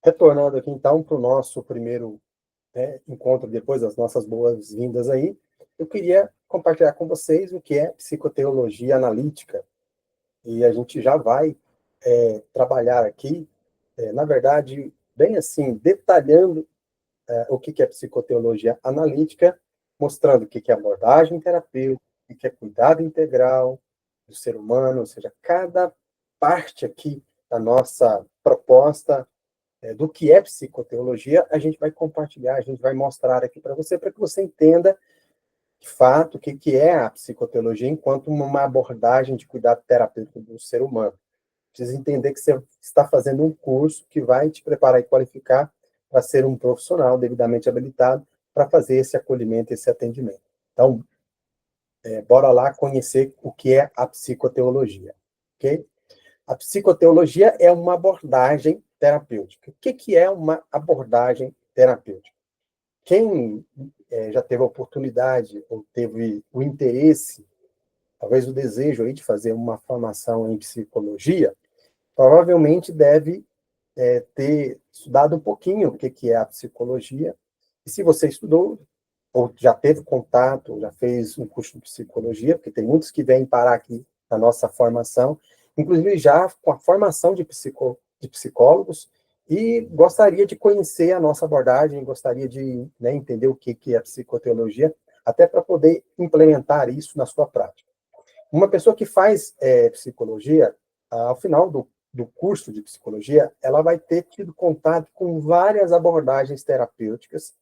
Retornando aqui, então, para o nosso primeiro, encontro, depois das nossas boas-vindas aí, eu queria compartilhar com vocês o que é psicoteologia analítica. E a gente já vai trabalhar aqui, na verdade, bem assim, detalhando o que é psicoteologia analítica, mostrando o que é abordagem terapêutica, o que é cuidado integral do ser humano, ou seja, cada parte aqui da nossa proposta do que é psicoteologia, a gente vai compartilhar, a gente vai mostrar aqui para que você entenda, de fato, o que é a psicoteologia enquanto uma abordagem de cuidado terapêutico do ser humano. Precisa entender que você está fazendo um curso que vai te preparar e qualificar para ser um profissional devidamente habilitado para fazer esse acolhimento, esse atendimento. Então, bora lá conhecer o que é a psicoteologia, ok? A psicoteologia é uma abordagem terapêutica. O que é uma abordagem terapêutica? Quem já teve a oportunidade ou teve o interesse, talvez o desejo aí de fazer uma formação em psicologia, provavelmente deve ter estudado um pouquinho o que é a psicologia. E se você estudou, ou já teve contato, já fez um curso de psicologia, porque tem muitos que vêm parar aqui na nossa formação, inclusive já com a formação de psicólogos, e gostaria de conhecer a nossa abordagem, gostaria de entender o que é a psicoteologia, até para poder implementar isso na sua prática. Uma pessoa que faz psicologia, ao final do curso de psicologia, ela vai ter tido contato com várias abordagens terapêuticas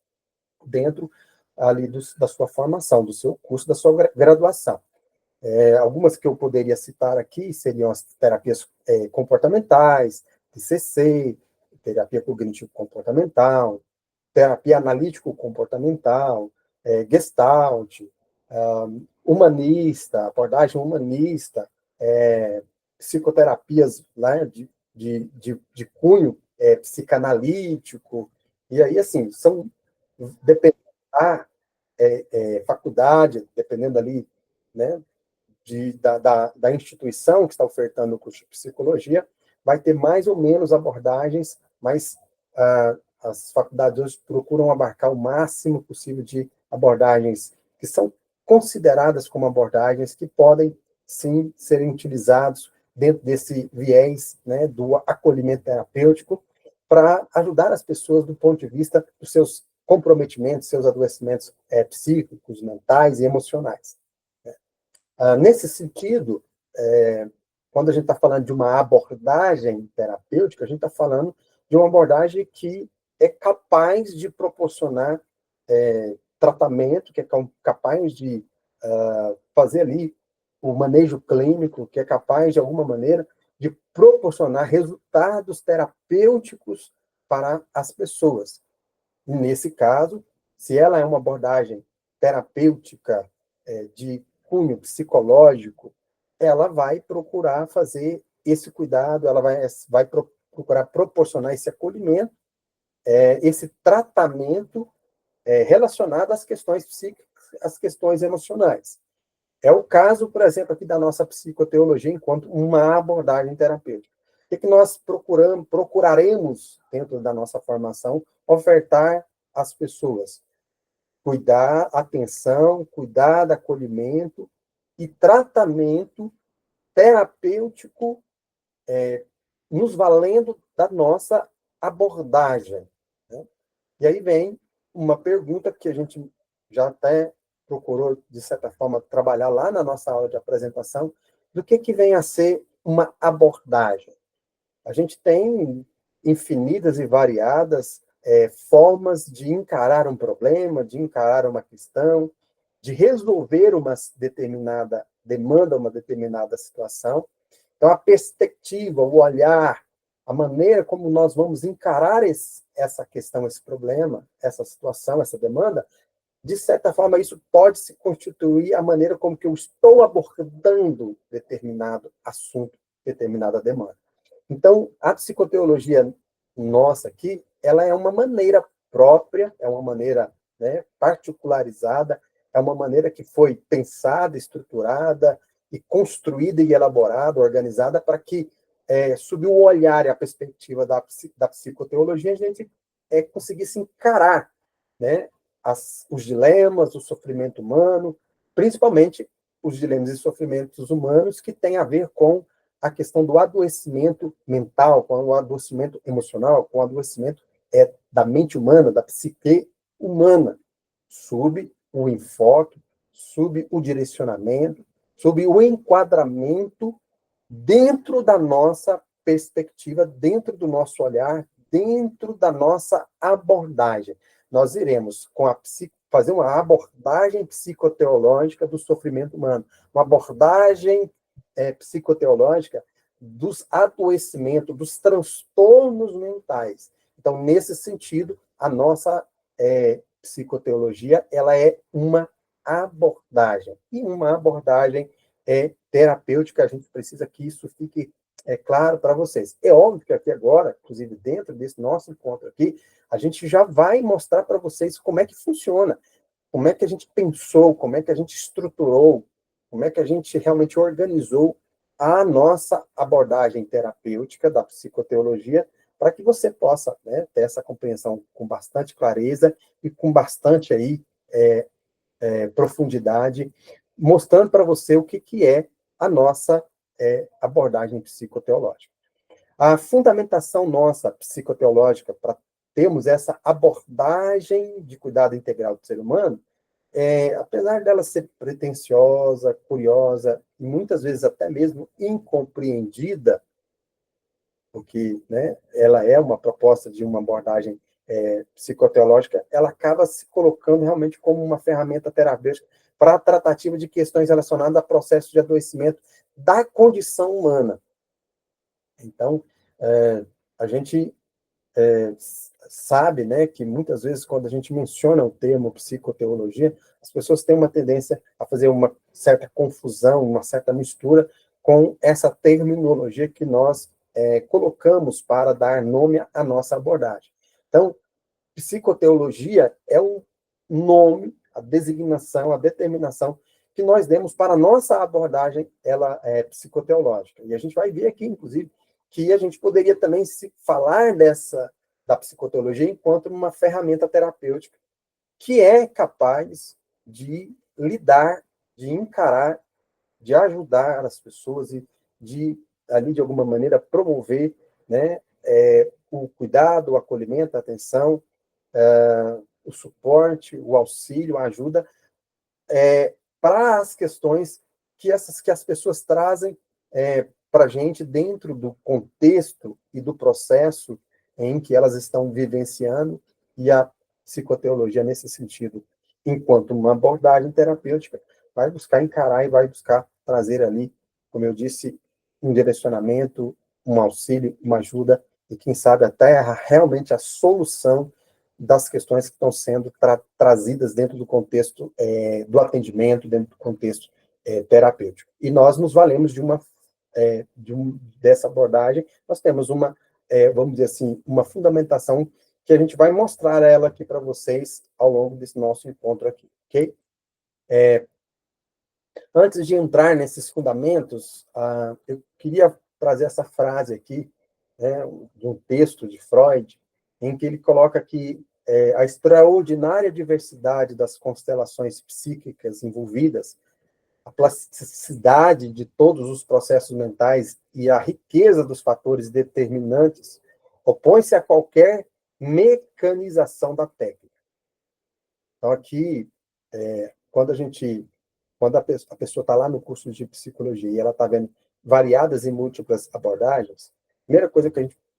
dentro ali da sua formação, do seu curso, da sua graduação. Algumas que eu poderia citar aqui seriam as terapias comportamentais, TCC, terapia cognitivo-comportamental, terapia analítico-comportamental, Gestalt, humanista, abordagem humanista, psicoterapias, né, de cunho psicanalítico, e aí, assim, dependendo da faculdade, dependendo ali, né, da instituição que está ofertando o curso de psicologia, vai ter mais ou menos abordagens, mas as faculdades hoje procuram abarcar o máximo possível de abordagens que são consideradas como abordagens que podem, sim, serem utilizados dentro desse viés, né, do acolhimento terapêutico para ajudar as pessoas do ponto de vista dos seus comprometimentos, seus adoecimentos psíquicos, mentais e emocionais. Nesse sentido, quando a gente está falando de uma abordagem terapêutica, a gente está falando de uma abordagem que é capaz de proporcionar tratamento, que é capaz de fazer ali o manejo clínico, que é capaz, de alguma maneira, de proporcionar resultados terapêuticos para as pessoas. E, nesse caso, se ela é uma abordagem terapêutica de cunho psicológico, ela vai procurar fazer esse cuidado, ela vai procurar proporcionar esse acolhimento, esse tratamento relacionado às questões psíquicas, às questões emocionais. É o caso, por exemplo, aqui da nossa psicoteologia enquanto uma abordagem terapêutica. O que nós procuraremos, dentro da nossa formação, ofertar às pessoas? Cuidar, atenção, cuidado, acolhimento e tratamento terapêutico, nos valendo da nossa abordagem. Né? E aí vem uma pergunta que a gente já até procurou, de certa forma, trabalhar lá na nossa aula de apresentação, do que vem a ser uma abordagem. A gente tem infinitas e variadas formas de encarar um problema, de encarar uma questão, de resolver uma determinada demanda, uma determinada situação. Então, a perspectiva, o olhar, a maneira como nós vamos encarar essa questão, esse problema, essa situação, essa demanda, de certa forma, isso pode se constituir a maneira como que eu estou abordando determinado assunto, determinada demanda. Então, a psicoteologia nossa aqui, ela é uma maneira própria, é uma maneira, né, particularizada, é uma maneira que foi pensada, estruturada e construída e elaborada, organizada para que sob o olhar e a perspectiva da psicoteologia, a gente conseguisse encarar, né, os dilemas, o sofrimento humano, principalmente os dilemas e sofrimentos humanos que têm a ver com a questão do adoecimento mental, com o adoecimento emocional, com o adoecimento da mente humana, da psique humana, sob o enfoque, sob o direcionamento, sob o enquadramento dentro da nossa perspectiva, dentro do nosso olhar, dentro da nossa abordagem. Nós iremos fazer uma abordagem psicoteológica do sofrimento humano, uma abordagem psicoteológica dos adoecimentos, dos transtornos mentais. Então, nesse sentido, a nossa psicoteologia, ela é uma abordagem, e uma abordagem terapêutica. A gente precisa que isso fique claro para vocês. É óbvio que aqui agora, inclusive dentro desse nosso encontro aqui, a gente já vai mostrar para vocês como é que funciona, como é que a gente pensou, como é que a gente estruturou, como é que a gente realmente organizou a nossa abordagem terapêutica da psicoteologia, para que você possa, né, ter essa compreensão com bastante clareza e com bastante aí, profundidade, mostrando para você o que é a nossa abordagem psicoteológica. A fundamentação nossa psicoteológica para termos essa abordagem de cuidado integral do ser humano, apesar dela ser pretensiosa, curiosa e muitas vezes até mesmo incompreendida, porque, né, ela é uma proposta de uma abordagem psicoteológica, ela acaba se colocando realmente como uma ferramenta terapêutica para a tratativa de questões relacionadas a processos de adoecimento da condição humana. Então, a gente sabe, né, que muitas vezes quando a gente menciona o termo psicoteologia, as pessoas têm uma tendência a fazer uma certa confusão, uma certa mistura com essa terminologia que nós colocamos para dar nome à nossa abordagem. Então, psicoteologia é o nome, a designação, a determinação que nós demos para a nossa abordagem, ela é psicoteológica. E a gente vai ver aqui, inclusive, que a gente poderia também se falar da psicoteologia enquanto uma ferramenta terapêutica que é capaz de lidar, de encarar, de ajudar as pessoas e de, ali, de alguma maneira, promover, né, o cuidado, o acolhimento, a atenção, o suporte, o auxílio, a ajuda, para as questões que as pessoas trazem para a gente dentro do contexto e do processo em que elas estão vivenciando, e a psicoteologia, nesse sentido, enquanto uma abordagem terapêutica, vai buscar encarar e vai buscar trazer ali, como eu disse, um direcionamento, um auxílio, uma ajuda, e quem sabe até realmente a solução das questões que estão sendo trazidas dentro do contexto do atendimento, dentro do contexto terapêutico. E nós nos valemos dessa abordagem, nós temos uma, vamos dizer assim, uma fundamentação que a gente vai mostrar ela aqui para vocês ao longo desse nosso encontro aqui, ok? Antes de entrar nesses fundamentos, eu queria trazer essa frase aqui, né, de um texto de Freud, em que ele coloca que a extraordinária diversidade das constelações psíquicas envolvidas, a plasticidade de todos os processos mentais e a riqueza dos fatores determinantes opõe-se a qualquer mecanização da técnica. Então, aqui, quando a pessoa está lá no curso de psicologia e ela está vendo variadas e múltiplas abordagens, a primeira coisa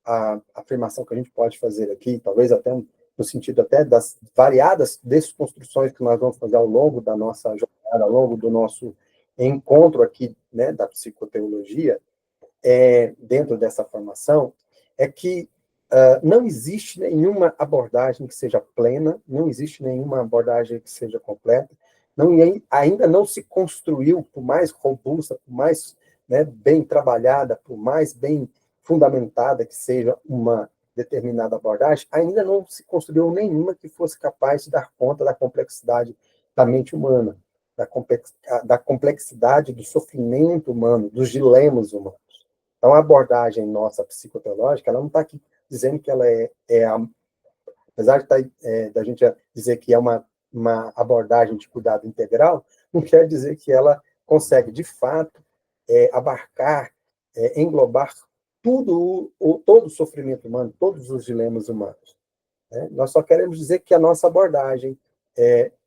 a afirmação que a gente pode fazer aqui, talvez até no sentido até das variadas desconstruções que nós vamos fazer ao longo da nossa jornada, ao longo do nosso encontro aqui, né, da psicoteologia, dentro dessa formação, é que não existe nenhuma abordagem que seja plena, não existe nenhuma abordagem que seja completa, ainda não se construiu, por mais robusta, por mais, né, bem trabalhada, por mais bem fundamentada que seja uma determinada abordagem, ainda não se construiu nenhuma que fosse capaz de dar conta da complexidade da mente humana, da complexidade do sofrimento humano, dos dilemas humanos. Então, a abordagem nossa psicoteológica, ela não está aqui dizendo que ela apesar de da gente dizer que é uma abordagem de cuidado integral, não quer dizer que ela consegue, de fato, abarcar, englobar todo o sofrimento humano, todos os dilemas humanos. Né? Nós só queremos dizer que a nossa abordagem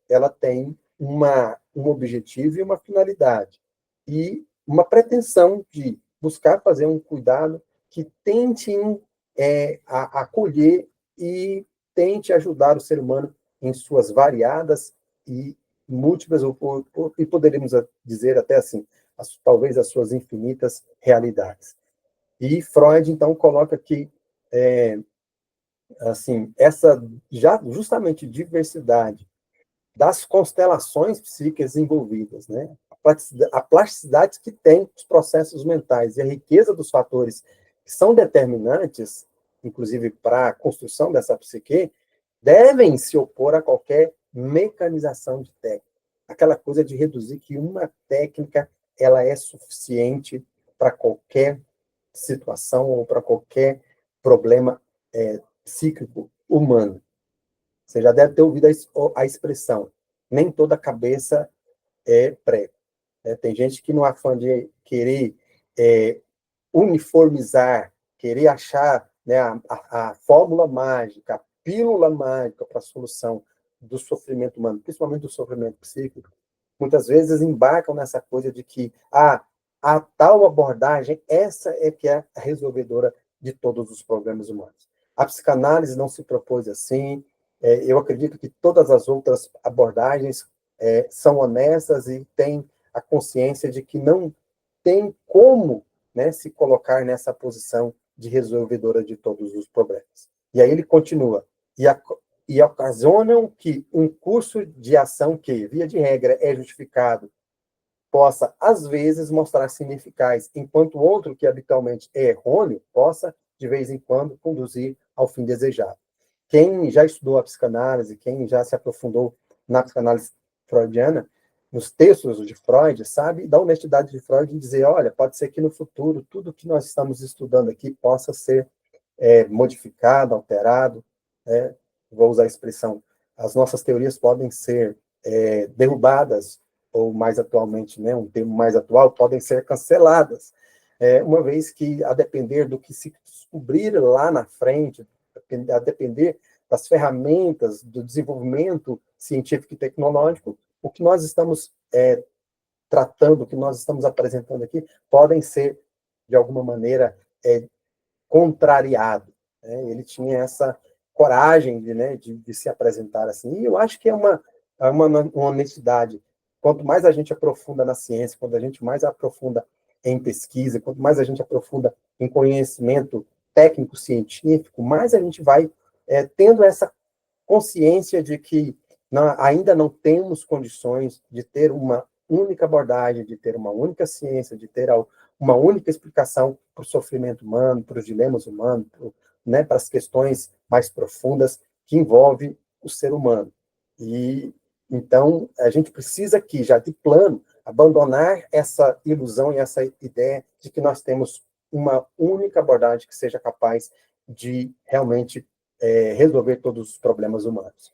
ela tem um objetivo e uma finalidade, e uma pretensão de buscar fazer um cuidado que tente acolher e tente ajudar o ser humano em suas variadas e múltiplas, e poderíamos dizer até assim, talvez as suas infinitas realidades. E Freud, então, coloca que assim, essa justamente diversidade das constelações psíquicas envolvidas, né? A plasticidade que tem os processos mentais e a riqueza dos fatores que são determinantes, inclusive para a construção dessa psique, devem se opor a qualquer mecanização de técnica. Aquela coisa de reduzir que uma técnica ela é suficiente para qualquer situação ou para qualquer problema psíquico humano. Você já deve ter ouvido a expressão, nem toda cabeça é prego. Tem gente que, no afã de querer uniformizar, querer achar, né, a fórmula mágica, a pílula mágica para a solução do sofrimento humano, principalmente do sofrimento psíquico, muitas vezes embarcam nessa coisa de que a tal abordagem, essa é que é a resolvedora de todos os problemas humanos. A psicanálise não se propôs assim. Eu acredito que todas as outras abordagens são honestas e têm a consciência de que não tem como, né, se colocar nessa posição de resolvedora de todos os problemas. E aí ele continua, e ocasionam que um curso de ação que, via de regra, é justificado, possa, às vezes, mostrar-se ineficaz, enquanto o outro, que habitualmente é errôneo, possa, de vez em quando, conduzir ao fim desejado. Quem já estudou a psicanálise, quem já se aprofundou na psicanálise freudiana, nos textos de Freud, sabe da honestidade de Freud em dizer, olha, pode ser que no futuro tudo que nós estamos estudando aqui possa ser modificado, alterado, né? Vou usar a expressão, as nossas teorias podem ser derrubadas, ou mais atualmente, né, um termo mais atual, podem ser canceladas, uma vez que, a depender do que se descobrir lá na frente, a depender das ferramentas do desenvolvimento científico e tecnológico, o que nós estamos tratando, o que nós estamos apresentando aqui, podem ser, de alguma maneira, contrariados. Né? Ele tinha essa coragem de se apresentar assim, e eu acho que é uma honestidade. Quanto mais a gente aprofunda na ciência, quanto a gente mais aprofunda em pesquisa, quanto mais a gente aprofunda em conhecimento técnico-científico, mais a gente vai tendo essa consciência de que ainda não temos condições de ter uma única abordagem, de ter uma única ciência, de ter uma única explicação para o sofrimento humano, para os dilemas humanos, para as questões mais profundas que envolvem o ser humano. E então a gente precisa aqui, já de plano, abandonar essa ilusão e essa ideia de que nós temos uma única abordagem que seja capaz de realmente resolver todos os problemas humanos.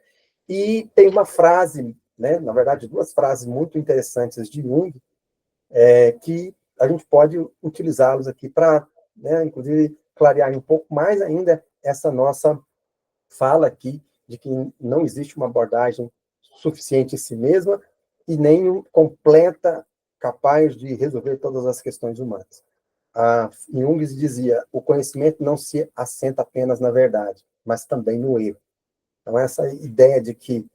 E tem uma frase, né, na verdade, duas frases muito interessantes de Jung, que a gente pode utilizá-los aqui para, né, inclusive, clarear um pouco mais ainda essa nossa fala aqui de que não existe uma abordagem suficiente em si mesma e nem completa, capaz de resolver todas as questões humanas. Jung dizia, o conhecimento não se assenta apenas na verdade, mas também no erro. Então, essa ideia de que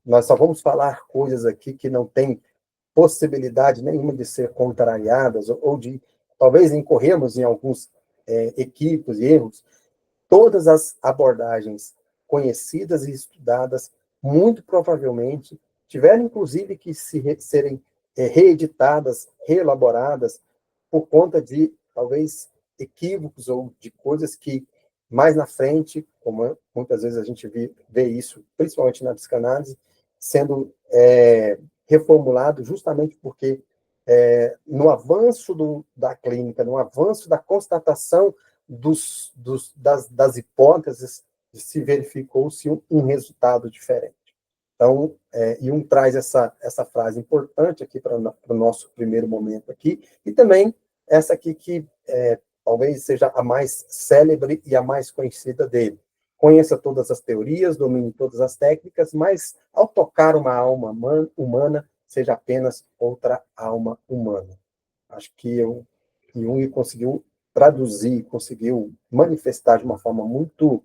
nós só vamos falar coisas aqui que não têm possibilidade nenhuma de ser contrariadas, ou de, talvez, incorrermos em alguns equívocos e erros, todas as abordagens conhecidas e estudadas, muito provavelmente, tiveram, inclusive, que serem reeditadas, reelaboradas, por conta de, talvez, equívocos ou de coisas que, mais na frente, como muitas vezes a gente vê isso, principalmente na psicanálise, sendo reformulado justamente porque no avanço da clínica, no avanço da constatação das hipóteses, se verificou-se um resultado diferente. Então, Jung traz essa frase importante aqui para o nosso primeiro momento aqui, e também essa aqui que talvez seja a mais célebre e a mais conhecida dele. Conheça todas as teorias, domine todas as técnicas, mas ao tocar uma alma humana, seja apenas outra alma humana. Acho que Jung conseguiu traduzir, conseguiu manifestar de uma forma muito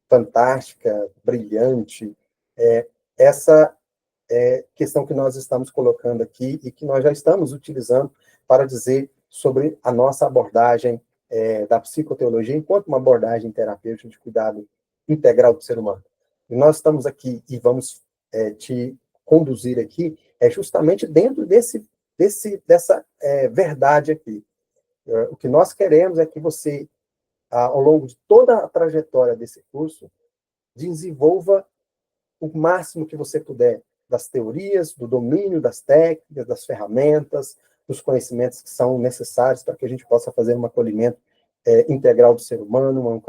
fantástica, brilhante, essa questão que nós estamos colocando aqui e que nós já estamos utilizando para dizer sobre a nossa abordagem da psicoteologia enquanto uma abordagem terapêutica de cuidado integral do ser humano. E nós estamos aqui e vamos te conduzir aqui justamente dentro dessa verdade aqui. O que nós queremos é que você, ao longo de toda a trajetória desse curso, desenvolva o máximo que você puder das teorias, do domínio das técnicas, das ferramentas, dos conhecimentos que são necessários para que a gente possa fazer um acolhimento integral do ser humano,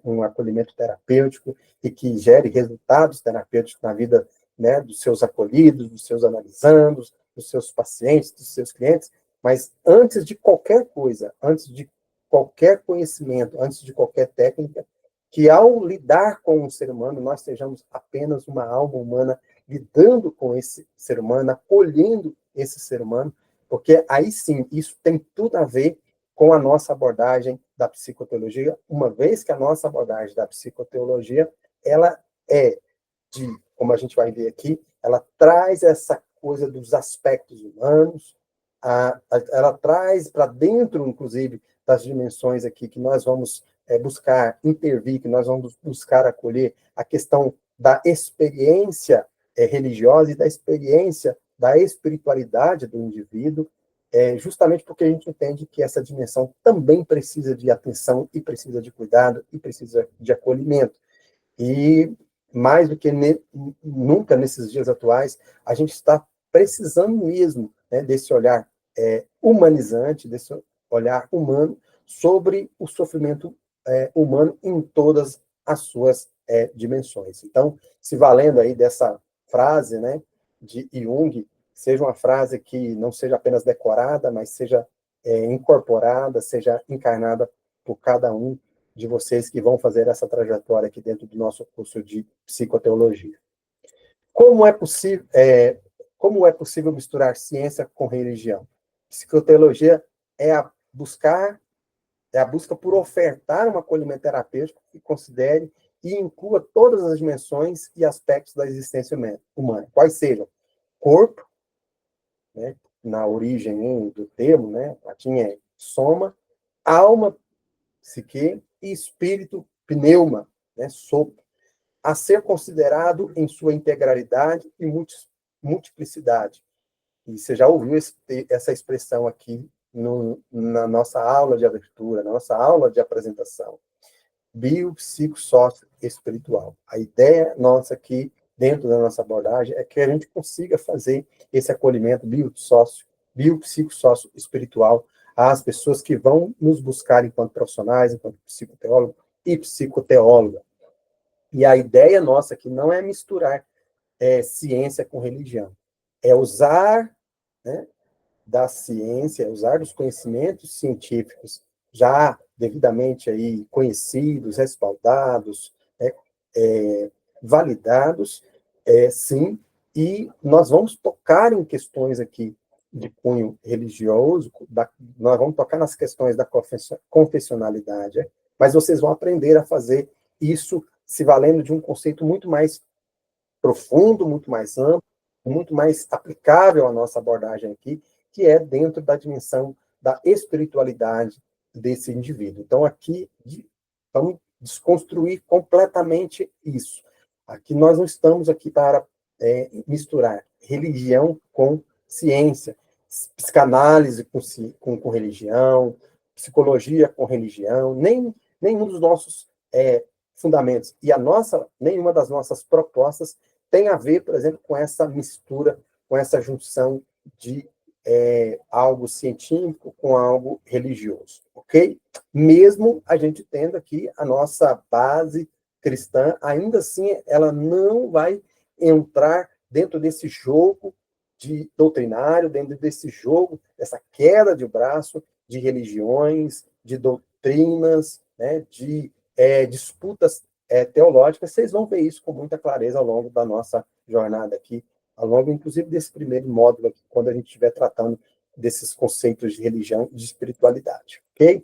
um acolhimento terapêutico e que gere resultados terapêuticos na vida, né, dos seus acolhidos, dos seus analisandos, dos seus pacientes, dos seus clientes. Mas antes de qualquer coisa, antes de qualquer conhecimento, antes de qualquer técnica, que ao lidar com um ser humano, nós sejamos apenas uma alma humana lidando com esse ser humano, acolhendo esse ser humano, porque aí sim, isso tem tudo a ver com a nossa abordagem da psicoteologia, uma vez que a nossa abordagem da psicoteologia, ela como a gente vai ver aqui, ela traz essa coisa dos aspectos humanos, ela traz para dentro, inclusive, das dimensões aqui que nós vamos buscar intervir, que nós vamos buscar acolher a questão da experiência religiosa e da experiência da espiritualidade do indivíduo, justamente porque a gente entende que essa dimensão também precisa de atenção e precisa de cuidado e precisa de acolhimento. E mais do que nunca nesses dias atuais, a gente está precisando mesmo, né, desse olhar humanizante, desse olhar humano sobre o sofrimento humano em todas as suas dimensões. Então, se valendo aí dessa frase, né, de Jung, seja uma frase que não seja apenas decorada, mas seja incorporada, seja encarnada por cada um de vocês que vão fazer essa trajetória aqui dentro do nosso curso de psicoteologia. Como é possível misturar ciência com religião? Psicoteologia é a busca por ofertar um acolhimento terapêutico que considere e inclua todas as dimensões e aspectos da existência humana, quais sejam corpo, né, na origem do termo, né, latim é soma, alma, psique, e espírito, pneuma, né, sopro, a ser considerado em sua integralidade e multiplicidade. E você já ouviu essa expressão aqui na nossa aula de abertura, na nossa aula de apresentação. Bio, psico, sócio, espiritual. A ideia nossa aqui, dentro da nossa abordagem, é que a gente consiga fazer esse acolhimento bio, psico, sócio, espiritual às pessoas que vão nos buscar enquanto profissionais, enquanto psicoteólogo e psicoteóloga. E a ideia nossa aqui não é misturar ciência com religião, é usar, né, da ciência, usar dos conhecimentos científicos já devidamente aí conhecidos, respaldados, validados, sim, e nós vamos tocar em questões aqui de cunho religioso, nós vamos tocar nas questões da confessionalidade, mas vocês vão aprender a fazer isso se valendo de um conceito muito mais profundo, muito mais amplo, muito mais aplicável à nossa abordagem aqui, que é dentro da dimensão da espiritualidade desse indivíduo. Então, aqui, vamos desconstruir completamente isso. Aqui nós não estamos aqui para misturar religião com ciência, psicanálise com religião, psicologia com religião, nenhum dos nossos fundamentos. E nenhuma das nossas propostas tem a ver, por exemplo, com essa mistura, com essa junção de algo científico com algo religioso, ok? Mesmo a gente tendo aqui a nossa base cristã, ainda assim ela não vai entrar dentro desse jogo de doutrinário, dentro desse jogo, dessa queda de braço de religiões, de doutrinas, né, de disputas teológicas. Vocês vão ver isso com muita clareza ao longo da nossa jornada aqui, ao longo, inclusive, desse primeiro módulo aqui, quando a gente estiver tratando desses conceitos de religião e de espiritualidade, ok?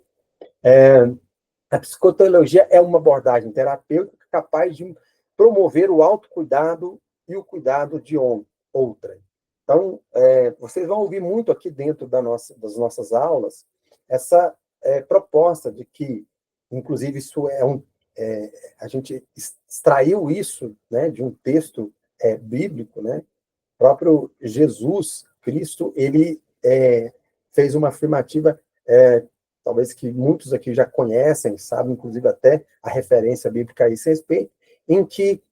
A psicoteologia é uma abordagem terapêutica capaz de promover o autocuidado e o cuidado de outra. Então, vocês vão ouvir muito aqui dentro das nossas aulas essa proposta de que, inclusive, isso a gente extraiu isso, né, de um texto bíblico, né? O próprio Jesus Cristo, ele fez uma afirmativa, talvez que muitos aqui já conhecem, sabem, inclusive até a referência bíblica a esse respeito, em que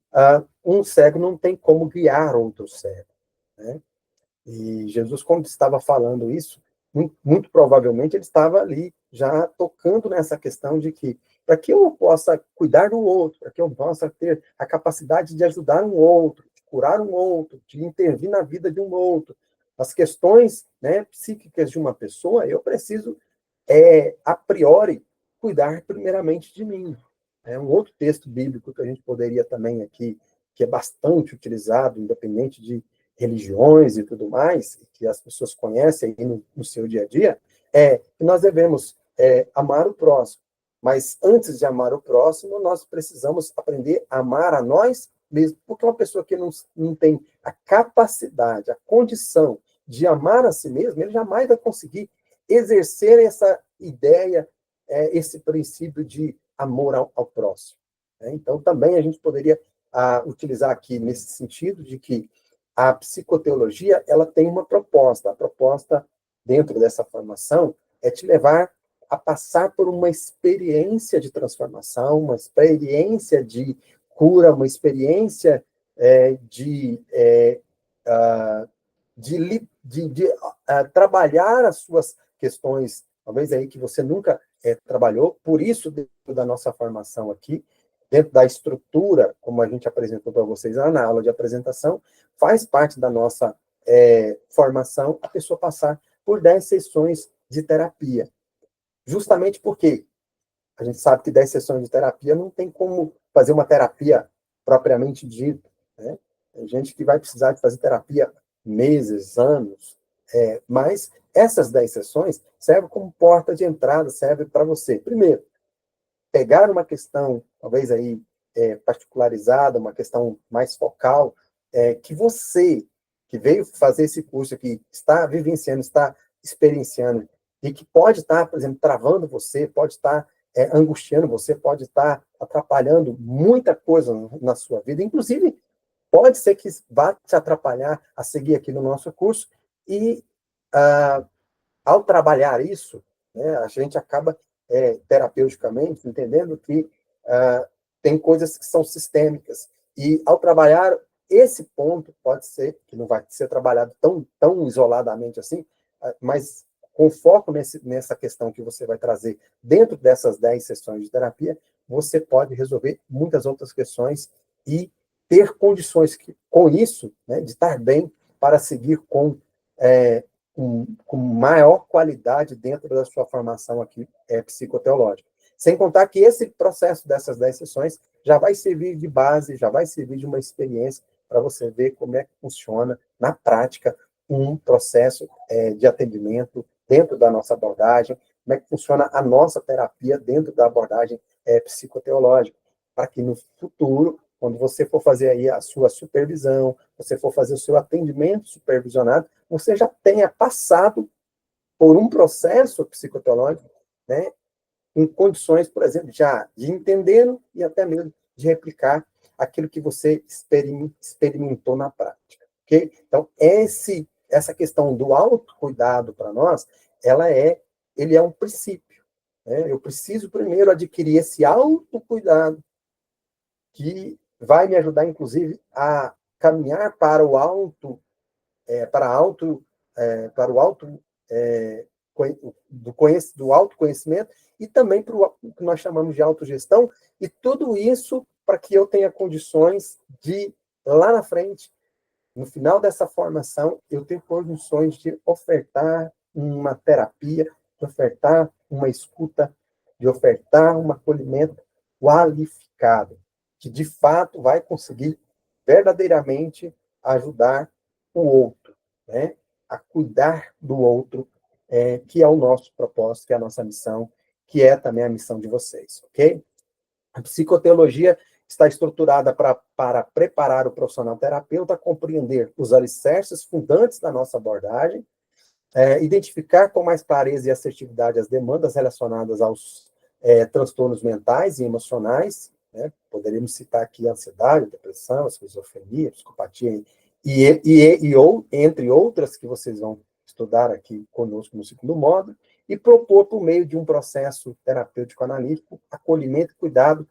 um cego não tem como guiar outro cego, né? E Jesus, quando estava falando isso, muito provavelmente ele estava ali já tocando nessa questão de que, para que eu possa cuidar do outro, para que eu possa ter a capacidade de ajudar um outro, de curar um outro, de intervir na vida de um outro, as questões, né, psíquicas de uma pessoa, eu preciso, a priori, cuidar primeiramente de mim. É um outro texto bíblico que a gente poderia também aqui, que é bastante utilizado, independente de religiões e tudo mais, que as pessoas conhecem aí no seu dia a dia, que nós devemos amar o próximo. Mas antes de amar o próximo, nós precisamos aprender a amar a nós mesmos, porque uma pessoa que não tem a capacidade, a condição de amar a si mesmo, ele jamais vai conseguir exercer essa ideia, esse princípio de amor ao próximo. Então, também a gente poderia utilizar aqui nesse sentido de que a psicoteologia, ela tem uma proposta. A proposta, dentro dessa formação, é te levar a passar por uma experiência de transformação, uma experiência de cura, uma experiência de trabalhar as suas questões, talvez aí que você nunca trabalhou, por isso, dentro da nossa formação aqui, dentro da estrutura, como a gente apresentou para vocês lá na aula de apresentação, faz parte da nossa formação a pessoa passar por 10 sessões de terapia. Justamente porque a gente sabe que 10 sessões de terapia não tem como fazer uma terapia propriamente dita, né? Tem gente que vai precisar de fazer terapia meses, anos, mas essas 10 sessões servem como porta de entrada, serve para você, primeiro, pegar uma questão, talvez aí particularizada, uma questão mais focal, que você, que veio fazer esse curso aqui, está vivenciando, está experienciando, e que pode estar, por exemplo, travando você, pode estar angustiando você, pode estar atrapalhando muita coisa na sua vida, inclusive pode ser que vá te atrapalhar a seguir aqui no nosso curso, e ao trabalhar isso, né, a gente acaba terapeuticamente entendendo que tem coisas que são sistêmicas, e ao trabalhar esse ponto, pode ser que não vai ser trabalhado tão isoladamente assim, mas com foco nessa questão que você vai trazer dentro dessas 10 sessões de terapia, você pode resolver muitas outras questões e ter condições com isso, né, de estar bem para seguir com maior qualidade dentro da sua formação aqui psicoteológica. Sem contar que esse processo dessas 10 sessões já vai servir de base, já vai servir de uma experiência para você ver como é que funciona, na prática, um processo de atendimento dentro da nossa abordagem, como é que funciona a nossa terapia dentro da abordagem psicoteológica, para que no futuro, quando você for fazer aí a sua supervisão, você for fazer o seu atendimento supervisionado, você já tenha passado por um processo psicoteológico, né, em condições, por exemplo, já de entender e até mesmo de replicar aquilo que você experimentou na prática, ok? Então, essa questão do autocuidado para nós, ele é um princípio, né? Eu preciso primeiro adquirir esse autocuidado que vai me ajudar, inclusive, a caminhar para o para a para o do autoconhecimento e também para o que nós chamamos de autogestão, e tudo isso para que eu tenha condições de, lá na frente, no final dessa formação, eu ter condições de ofertar uma terapia, de ofertar uma escuta, de ofertar um acolhimento qualificado, que de fato vai conseguir verdadeiramente ajudar o outro, né? A cuidar do outro, que é o nosso propósito, que é a nossa missão, que é também a missão de vocês, ok? A psicoteologia está estruturada para preparar o profissional terapeuta a compreender os alicerces fundantes da nossa abordagem, identificar com mais clareza e assertividade as demandas relacionadas aos transtornos mentais e emocionais, né? Poderíamos citar aqui a ansiedade, a depressão, a esquizofrenia, a psicopatia, ou, entre outras que vocês vão estudar aqui conosco no segundo módulo, e propor, por meio de um processo terapêutico analítico, acolhimento e cuidado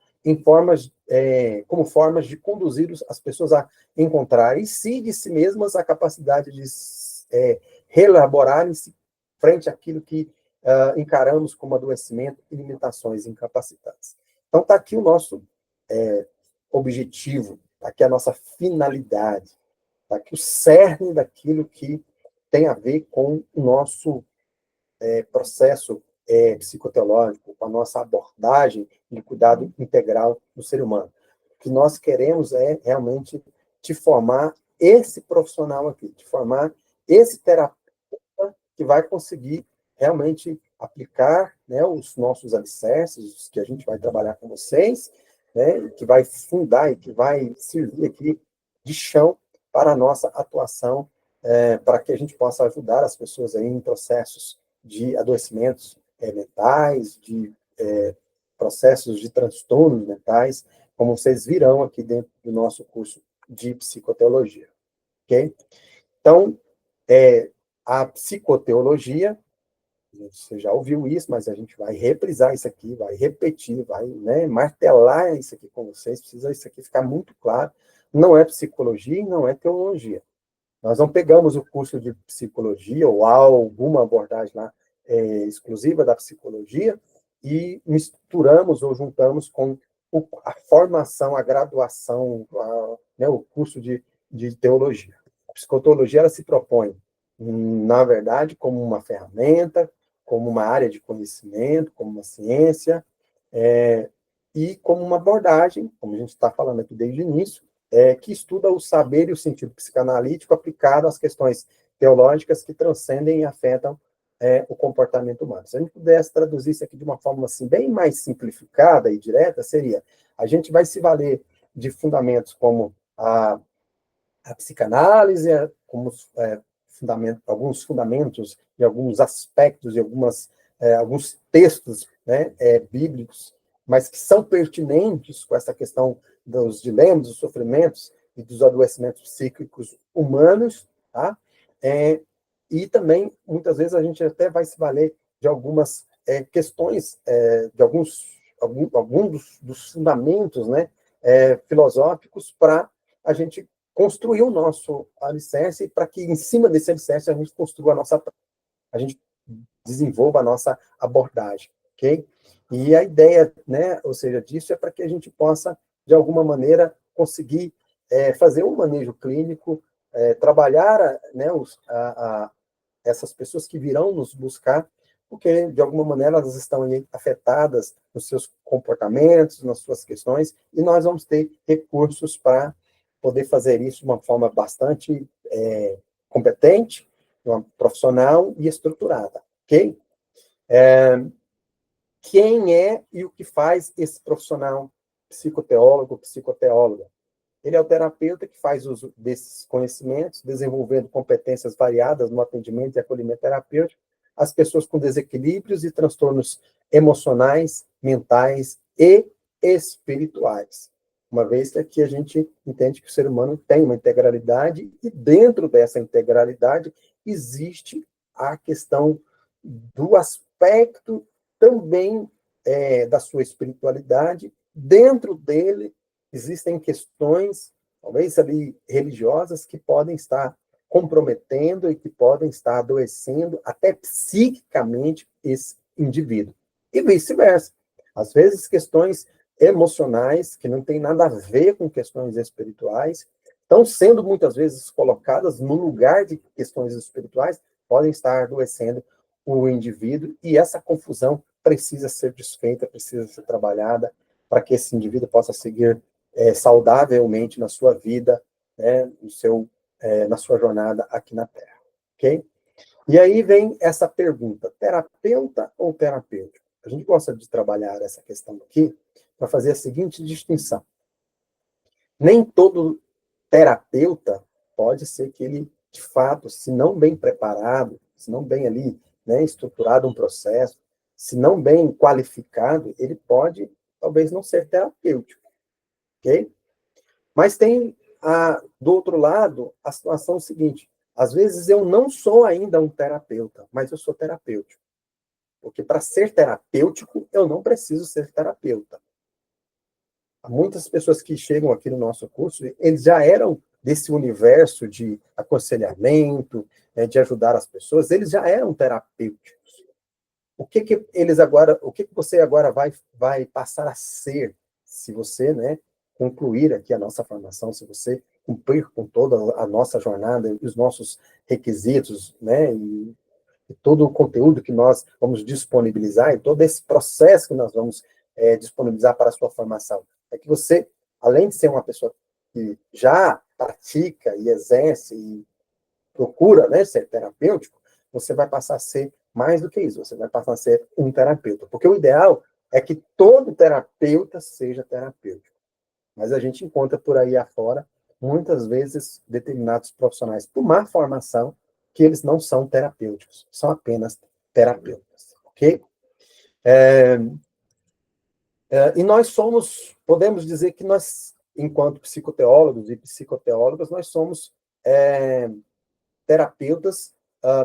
como formas de conduzir as pessoas a encontrar em si, de si mesmas, a capacidade de reelaborarem-se frente àquilo que encaramos como adoecimento e limitações incapacitantes. Então, está aqui o nosso objetivo, está aqui a nossa finalidade, está aqui o cerne daquilo que tem a ver com o nosso processo psicoteológico, com a nossa abordagem de cuidado integral do ser humano. O que nós queremos é realmente te formar esse profissional aqui, te formar esse terapeuta que vai conseguir realmente aplicar, né, os nossos alicerces, que a gente vai trabalhar com vocês, né, que vai fundar e que vai servir aqui de chão para a nossa atuação, para que a gente possa ajudar as pessoas aí em processos de adoecimentos mentais, de processos de transtornos mentais, como vocês virão aqui dentro do nosso curso de psicoteologia, ok? Então, a psicoteologia, você já ouviu isso, mas a gente vai reprisar isso aqui, vai repetir, vai, né, martelar isso aqui com vocês, precisa isso aqui ficar muito claro, não é psicologia e não é teologia. Nós não pegamos o curso de psicologia ou alguma abordagem lá exclusiva da psicologia e misturamos ou juntamos com a formação, a graduação, né, o curso de teologia. A psicoteologia ela se propõe, na verdade, como uma ferramenta, como uma área de conhecimento, como uma ciência, e como uma abordagem, como a gente está falando aqui desde o início, que estuda o saber e o sentido psicanalítico aplicado às questões teológicas que transcendem e afetam o comportamento humano. Se a gente pudesse traduzir isso aqui de uma forma assim, bem mais simplificada e direta, seria: a gente vai se valer de fundamentos como a psicanálise, como alguns fundamentos e alguns aspectos e alguns textos, né, bíblicos, mas que são pertinentes com essa questão dos dilemas, dos sofrimentos e dos adoecimentos psíquicos humanos, tá? E também, muitas vezes, a gente até vai se valer de algumas questões, de alguns dos fundamentos, né, filosóficos, para a gente construir o nosso alicerce, para que, em cima desse alicerce, a gente construa a gente desenvolva a nossa abordagem, ok? E a ideia, né, ou seja, disso é para que a gente possa, de alguma maneira, conseguir fazer um manejo clínico, trabalhar, né, essas pessoas que virão nos buscar, porque, de alguma maneira, elas estão aí afetadas nos seus comportamentos, nas suas questões, e nós vamos ter recursos para poder fazer isso de uma forma bastante competente, uma profissional e estruturada, ok? Quem é e o que faz esse profissional psicoteólogo, psicoteóloga? Ele é o terapeuta que faz uso desses conhecimentos, desenvolvendo competências variadas no atendimento e acolhimento terapêutico às pessoas com desequilíbrios e transtornos emocionais, mentais e espirituais. Uma vez que aqui a gente entende que o ser humano tem uma integralidade e dentro dessa integralidade existe a questão do aspecto também da sua espiritualidade. Dentro dele existem questões, talvez ali religiosas, que podem estar comprometendo e que podem estar adoecendo até psiquicamente esse indivíduo. E vice-versa. Às vezes, questões emocionais, que não tem nada a ver com questões espirituais, estão sendo muitas vezes colocadas no lugar de questões espirituais, podem estar adoecendo o indivíduo, e essa confusão precisa ser desfeita, precisa ser trabalhada, para que esse indivíduo possa seguir saudavelmente na sua vida, né, na sua jornada aqui na Terra. Ok? E aí vem essa pergunta, terapeuta ou terapêutico? A gente gosta de trabalhar essa questão aqui para fazer a seguinte distinção. Nem todo terapeuta pode ser que ele, de fato, se não bem preparado, se não bem ali, né, estruturado um processo, se não bem qualificado, ele pode, talvez, não ser terapêutico, ok? Mas tem, do outro lado, a situação seguinte, às vezes eu não sou ainda um terapeuta, mas eu sou terapêutico. Porque para ser terapêutico, eu não preciso ser terapeuta. Há muitas pessoas que chegam aqui no nosso curso, eles já eram desse universo de aconselhamento, de ajudar as pessoas, eles já eram terapêuticos. O que eles agora, o que você agora vai passar a ser, se você, né, concluir aqui a nossa formação, se você cumprir com toda a nossa jornada e os nossos requisitos, né, e todo o conteúdo que nós vamos disponibilizar, e todo esse processo que nós vamos disponibilizar para a sua formação. É que você, além de ser uma pessoa que já pratica e exerce e procura, né, ser terapêutico, você vai passar a ser mais do que isso, você vai passar a ser um terapeuta. Porque o ideal é que todo terapeuta seja terapêutico. Mas a gente encontra por aí afora, muitas vezes, determinados profissionais, por má formação, que eles não são terapêuticos, são apenas terapeutas, ok? E nós podemos dizer que nós, enquanto psicoteólogos e psicoteólogas, nós somos terapeutas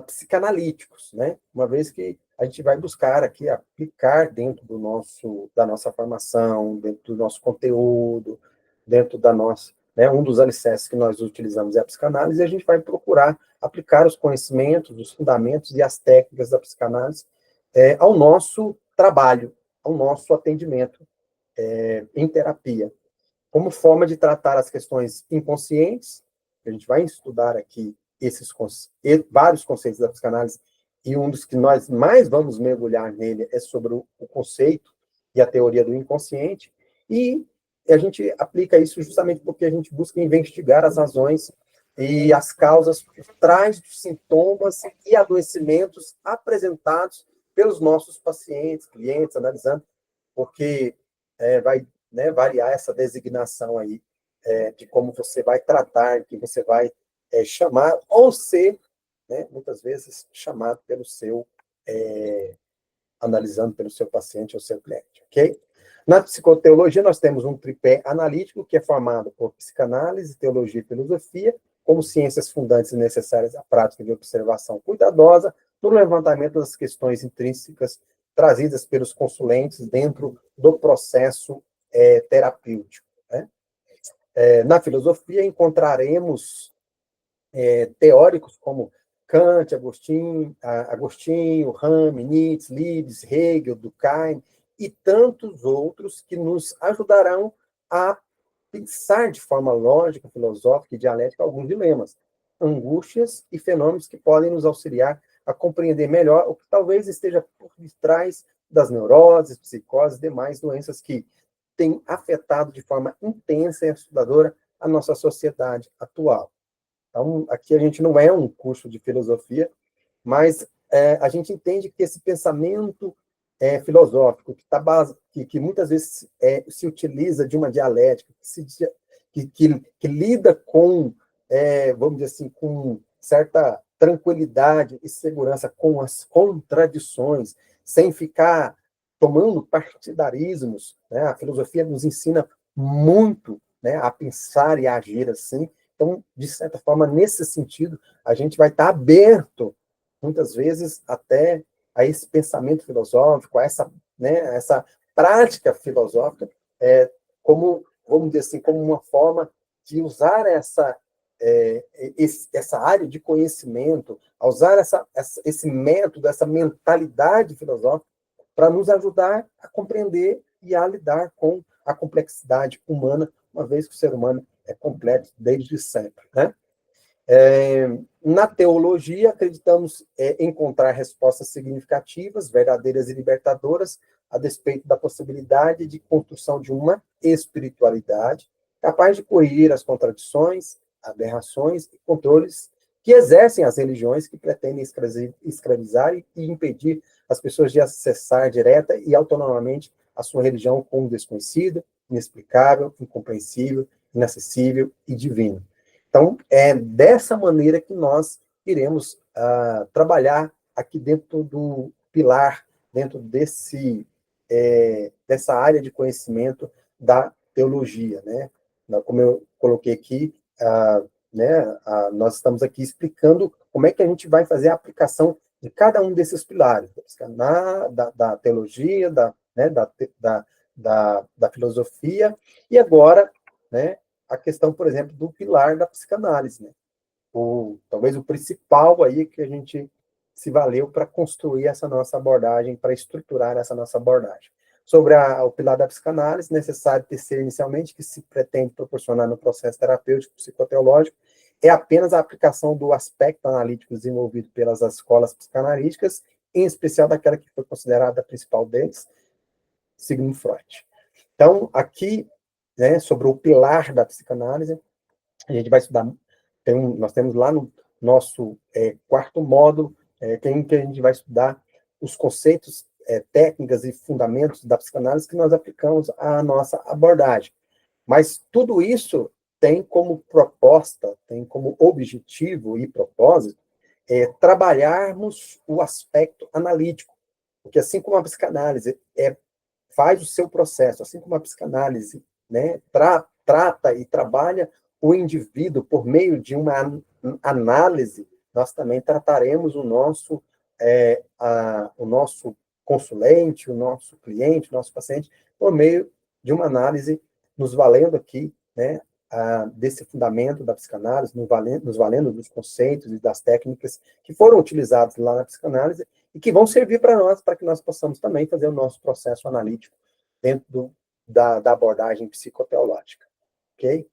psicanalíticos, né? Uma vez que a gente vai buscar aqui aplicar dentro da nossa formação, dentro do nosso conteúdo, dentro da nossa, né, um dos alicerces que nós utilizamos é a psicanálise, e a gente vai procurar aplicar os conhecimentos, os fundamentos e as técnicas da psicanálise ao nosso trabalho, ao nosso atendimento em terapia, como forma de tratar as questões inconscientes. A gente vai estudar aqui vários conceitos da psicanálise, e um dos que nós mais vamos mergulhar nele é sobre o conceito e a teoria do inconsciente, e a gente aplica isso justamente porque a gente busca investigar as razões e as causas por trás dos sintomas e adoecimentos apresentados pelos nossos pacientes, clientes, analisando, porque vai, né, variar essa designação aí de como você vai tratar, que você vai chamar, ou ser, né, muitas vezes, chamado pelo seu, analisando pelo seu paciente ou seu cliente, ok? Na psicoteologia, nós temos um tripé analítico, que é formado por psicanálise, teologia e filosofia, como ciências fundantes e necessárias à prática de observação cuidadosa, no levantamento das questões intrínsecas trazidas pelos consulentes dentro do processo terapêutico, né? Na filosofia, encontraremos teóricos como Kant, Agostinho, Rame, Nietzsche, Leibniz, Hegel, Durkheim e tantos outros que nos ajudarão a pensar de forma lógica, filosófica e dialética alguns dilemas, angústias e fenômenos que podem nos auxiliar a compreender melhor o que talvez esteja por detrás das neuroses, psicoses e demais doenças que têm afetado de forma intensa e assustadora a nossa sociedade atual. Então, aqui a gente não é um curso de filosofia, mas a gente entende que esse pensamento filosófico, que muitas vezes se utiliza de uma dialética, que lida com, vamos dizer assim, com certa tranquilidade e segurança com as contradições, sem ficar tomando partidarismos, né? A filosofia nos ensina muito, né, a pensar e a agir assim. Então, de certa forma, nesse sentido, a gente vai estar aberto, muitas vezes, até a esse pensamento filosófico, a essa, né, essa prática filosófica, como, vamos dizer assim, como uma forma de usar essa área de conhecimento, a usar esse método, essa mentalidade filosófica para nos ajudar a compreender e a lidar com a complexidade humana, uma vez que o ser humano é complexo desde sempre, né? Na teologia, acreditamos encontrar respostas significativas, verdadeiras e libertadoras, a despeito da possibilidade de construção de uma espiritualidade capaz de corrigir as contradições, aberrações e controles que exercem as religiões que pretendem escravizar e impedir as pessoas de acessar direta e autonomamente a sua religião como desconhecida, inexplicável, incompreensível, inacessível e divino. Então, é dessa maneira que nós iremos trabalhar aqui dentro do pilar, dentro dessa área de conhecimento da teologia, né? Como eu coloquei aqui, né, nós estamos aqui explicando como é que a gente vai fazer a aplicação de cada um desses pilares, da teologia, né, da filosofia, e agora, né, a questão, por exemplo, do pilar da psicanálise, né? Talvez o principal aí que a gente se valeu para construir essa nossa abordagem, para estruturar essa nossa abordagem. Sobre o pilar da psicanálise, necessário tecer inicialmente que se pretende proporcionar no processo terapêutico psicoteológico é apenas a aplicação do aspecto analítico desenvolvido pelas escolas psicanalíticas, em especial daquela que foi considerada a principal deles, Sigmund Freud. Então, aqui, né, sobre o pilar da psicanálise, a gente vai estudar, nós temos lá no nosso quarto módulo, que a gente vai estudar os conceitos, técnicas e fundamentos da psicanálise que nós aplicamos à nossa abordagem. Mas tudo isso tem como proposta, tem como objetivo e propósito trabalharmos o aspecto analítico, porque assim como a psicanálise faz o seu processo, assim como a psicanálise, né, trata e trabalha o indivíduo por meio de uma análise, nós também trataremos o nosso consulente, o nosso cliente, o nosso paciente, por meio de uma análise, nos valendo aqui, né, desse fundamento da psicanálise, nos valendo dos conceitos e das técnicas que foram utilizados lá na psicanálise e que vão servir para nós, para que nós possamos também fazer o nosso processo analítico dentro da abordagem psicoteológica, ok?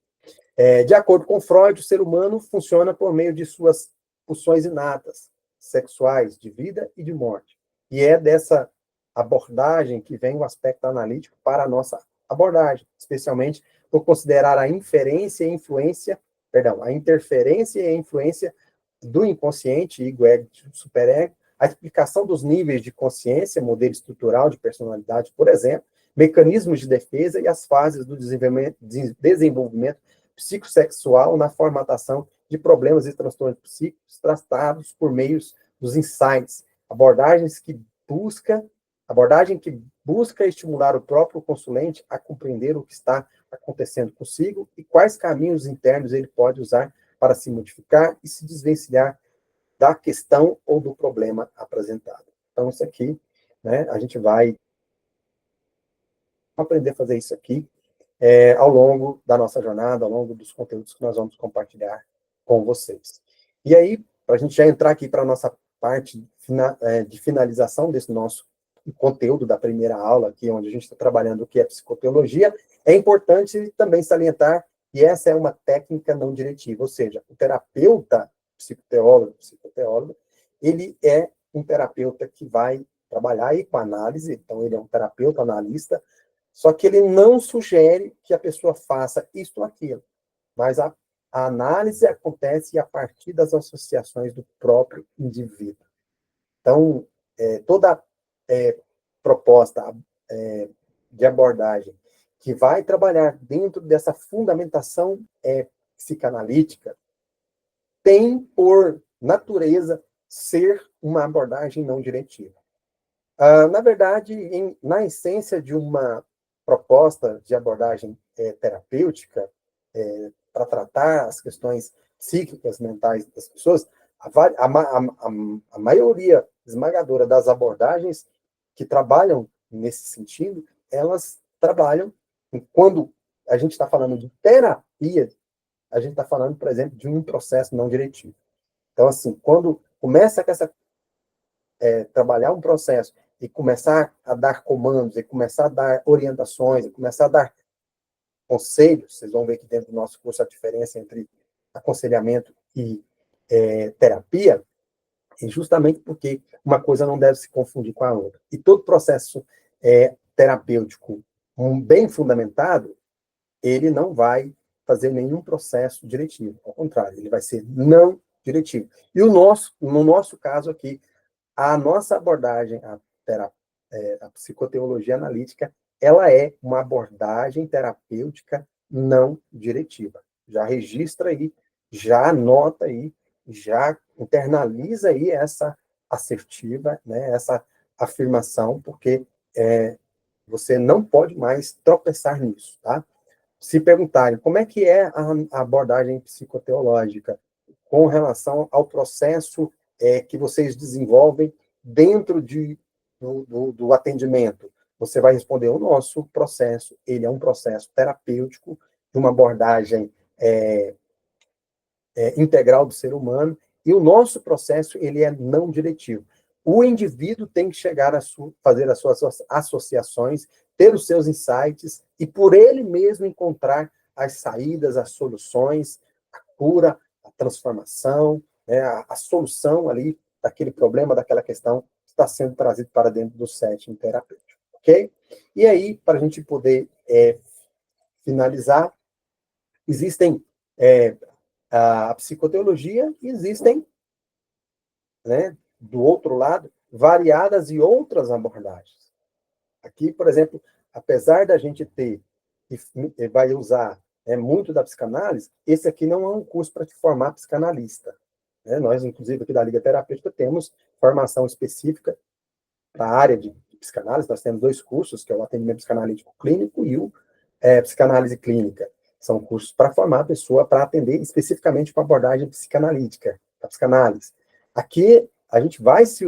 De acordo com Freud, o ser humano funciona por meio de suas pulsões inatas, sexuais, de vida e de morte. E é dessa abordagem que vem o aspecto analítico para a nossa abordagem, especialmente por considerar a interferência e a influência do inconsciente, ego, ego, superego, a explicação dos níveis de consciência, modelo estrutural de personalidade, por exemplo, mecanismos de defesa e as fases do desenvolvimento psicossexual na formatação de problemas e transtornos psíquicos tratados por meios dos insights, abordagem que busca estimular o próprio consulente a compreender o que está acontecendo consigo e quais caminhos internos ele pode usar para se modificar e se desvencilhar da questão ou do problema apresentado. Então, isso aqui, né, a gente vai aprender a fazer isso aqui ao longo da nossa jornada, ao longo dos conteúdos que nós vamos compartilhar com vocês. E aí, para a gente já entrar aqui para a nossa parte de finalização desse nosso conteúdo da primeira aula, aqui onde a gente está trabalhando o que é psicoteologia, é importante também salientar que essa é uma técnica não diretiva, ou seja, o terapeuta psicoteólogo, ele é um terapeuta que vai trabalhar aí com análise, então ele é um terapeuta analista, só que ele não sugere que a pessoa faça isto ou aquilo, mas a análise acontece a partir das associações do próprio indivíduo. Então, toda proposta de abordagem que vai trabalhar dentro dessa fundamentação psicanalítica tem, por natureza, ser uma abordagem não diretiva. Na verdade, na essência de uma proposta de abordagem terapêutica para tratar as questões psíquicas, mentais das pessoas, a maioria esmagadora das abordagens que trabalham nesse sentido, elas trabalham, quando a gente está falando de terapia, a gente está falando, por exemplo, de um processo não diretivo. Então, assim, quando começa com trabalhar um processo e começar a dar comandos, e começar a dar orientações, e começar a dar conselhos, vocês vão ver que dentro do nosso curso a diferença entre aconselhamento e terapia, e justamente porque uma coisa não deve se confundir com a outra. E todo processo terapêutico bem fundamentado, ele não vai fazer nenhum processo diretivo. Ao contrário, ele vai ser não diretivo. E no nosso caso aqui, a nossa abordagem, a psicoteologia analítica, ela é uma abordagem terapêutica não diretiva. Já registra aí, já anota aí, já internaliza aí essa assertiva, né, essa afirmação, porque você não pode mais tropeçar nisso, tá? Se perguntarem como é que é a abordagem psicoteológica com relação ao processo que vocês desenvolvem dentro do atendimento, você vai responder: o nosso processo, ele é um processo terapêutico, de uma abordagem integral do ser humano, e o nosso processo, ele é não diretivo. O indivíduo tem que chegar a fazer as suas associações, ter os seus insights, e por ele mesmo encontrar as saídas, as soluções, a cura, a transformação, né, a solução ali daquele problema, daquela questão que está sendo trazido para dentro do setting terapêutico, ok? E aí, para a gente poder finalizar, existem a psicoteologia, existem, né, do outro lado, variadas e outras abordagens. Aqui, por exemplo, apesar da gente ter, e vai usar muito da psicanálise, esse aqui não é um curso para te formar psicanalista. Né? Nós, inclusive, aqui da Liga Terapêutica, temos formação específica para a área de psicanálise. Nós temos 2 cursos, que é o atendimento psicanalítico clínico e o psicanálise clínica. São cursos para formar a pessoa para atender especificamente com abordagem psicanalítica, a psicanálise. Aqui a gente vai se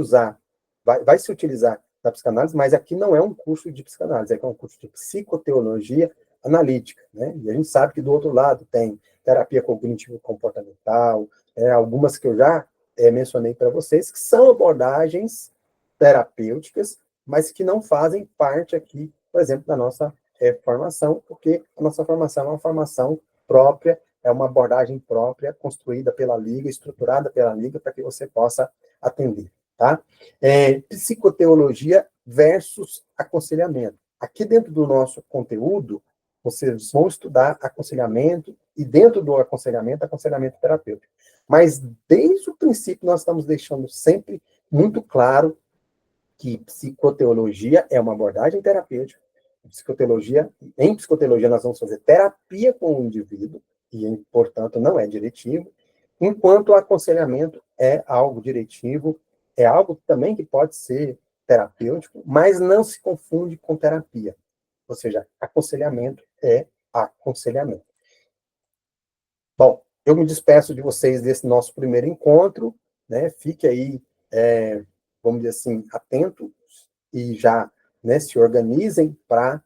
utilizar da psicanálise, mas aqui não é um curso de psicanálise, aqui é um curso de psicoteologia analítica, né? E a gente sabe que do outro lado tem terapia cognitivo-comportamental, algumas que eu já mencionei para vocês, que são abordagens terapêuticas, mas que não fazem parte aqui, por exemplo, da nossa formação, porque a nossa formação é uma formação própria, é uma abordagem própria, construída pela Liga, estruturada pela Liga, para que você possa atender, tá? Psicoteologia versus aconselhamento. Aqui dentro do nosso conteúdo, vocês vão estudar aconselhamento, e dentro do aconselhamento terapêutico. Mas, desde o princípio, nós estamos deixando sempre muito claro que psicoteologia é uma abordagem terapêutica. Em psicoteologia, nós vamos fazer terapia com o indivíduo, e, portanto, não é diretivo, enquanto o aconselhamento é algo diretivo, é algo também que pode ser terapêutico, mas não se confunde com terapia. Ou seja, aconselhamento é aconselhamento. Bom, eu me despeço de vocês desse nosso primeiro encontro, né? Fique aí, vamos dizer assim, atentos e já, né, se organizem para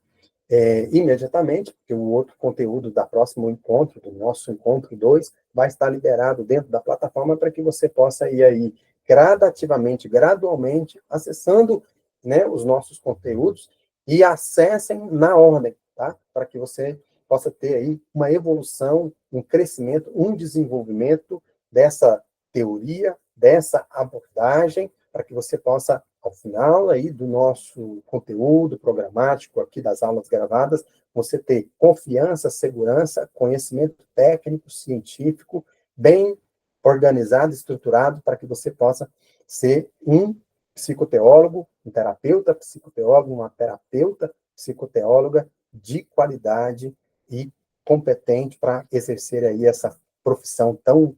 imediatamente, porque o outro conteúdo da próximo encontro, do nosso encontro 2, vai estar liberado dentro da plataforma para que você possa ir aí gradativamente, gradualmente, acessando, né, os nossos conteúdos e acessem na ordem, tá? Para que você possa ter aí uma evolução, um crescimento, um desenvolvimento dessa teoria, dessa abordagem, para que você possa, ao final aí do nosso conteúdo programático aqui das aulas gravadas, você ter confiança, segurança, conhecimento técnico, científico, bem organizado, estruturado, para que você possa ser um psicoteólogo, um terapeuta psicoteólogo, uma terapeuta psicoteóloga de qualidade e competente para exercer aí essa profissão tão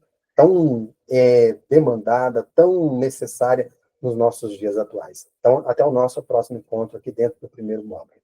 demandada, tão necessária nos nossos dias atuais. Então, até o nosso próximo encontro aqui dentro do primeiro módulo.